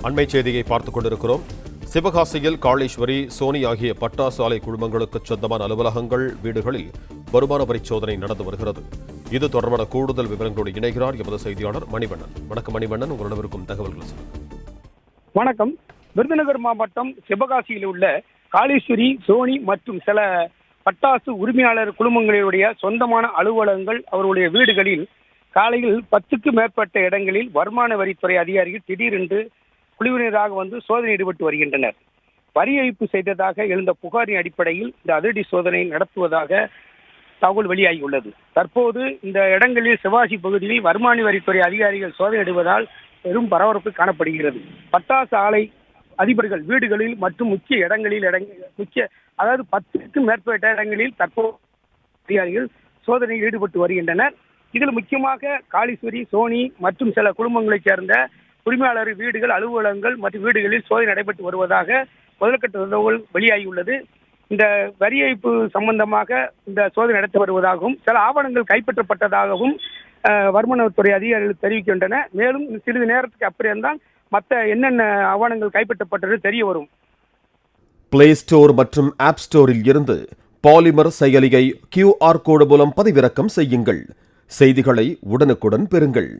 அண்மை செய்தியை பார்த்துக் கொண்டிருக்கிறோம். சிவகாசியில் காளீஸ்வரி, சோனி ஆகிய பட்டாசு ஆலை குழுமங்களுக்கு சொந்தமான அலுவலகங்கள், வீடுகளில் வருமான வரி சோதனை நடந்து வருகிறது. இது தொடர்பான கூடுதல் விவரங்களோடு இணைகிறார் எமது செய்தியாளர் மணிவண்ணன். வணக்கம் மணிவண்ணன், உங்களிடம் இருக்கும் தகவல்கள் சொல்லுங்கள். வணக்கம். விருதுநகர் மாவட்டம் சிவகாசியில் உள்ள காளீஸ்வரி, சோனி மற்றும் சில பட்டாசு உரிமையாளர் குழுமங்களுடைய சொந்தமான அலுவலகங்கள், அவர்களுடைய வீடுகளில் காலையில் 10க்கும் மேற்பட்ட இடங்களில் வருமான வரித்துறை அதிகாரிகள் திடீரென்று குழுவினராக வந்து சோதனை ஈடுபட்டு வருகின்றனர். வரி ஏய்ப்பு செய்ததாக எழுந்த புகாரின் அடிப்படையில் இந்த அதிரடி சோதனை நடத்துவதாக தகவல் வெளியாகியுள்ளது. தற்போது இந்த இடங்களில் சிவாசி பகுதியில் வருமான வரித்துறை அதிகாரிகள் சோதனையிடுவதால் பெரும் பரபரப்பு காணப்படுகிறது. பட்டாசு ஆலை அதிபர்கள் வீடுகளில் மற்றும் முக்கிய இடங்களில் 10க்கும் மேற்பட்ட இடங்களில் தற்போது அதிகாரிகள் சோதனையில் ஈடுபட்டு வருகின்றனர். இதில் முக்கியமாக காளீஸ்வரி, சோனி மற்றும் சில குடும்பங்களைச் சேர்ந்த உரிமையாளர் வீடுகள், அலுவலகங்கள் மற்றும் வீடுகளில் சோதனை நடைபெற்று வருவதாக முதல்கட்ட தகவல் வெளியாகியுள்ளது. இந்த வரி ஏய்ப்பு சம்பந்தமாக இந்த சோதனை நடத்தி வருவதாகவும் சில ஆவணங்கள் கைப்பற்றப்பட்டதாகவும் வருமானத்துறை அதிகாரிகள் தெரிவிக்கின்றன. மேலும் சிறிது நேரத்துக்கு அப்புறம்தான் மற்ற என்னென்ன ஆவணங்கள் கைப்பற்றப்பட்டது தெரிய வரும். பிளே ஸ்டோர் மற்றும் ஆப் ஸ்டோரில் இருந்து பாலிமர் செயலியை QR கோடு மூலம் பதிவிறக்கம் செய்யுங்கள். செய்திகளை உடனுக்குடன் பெறுங்கள்.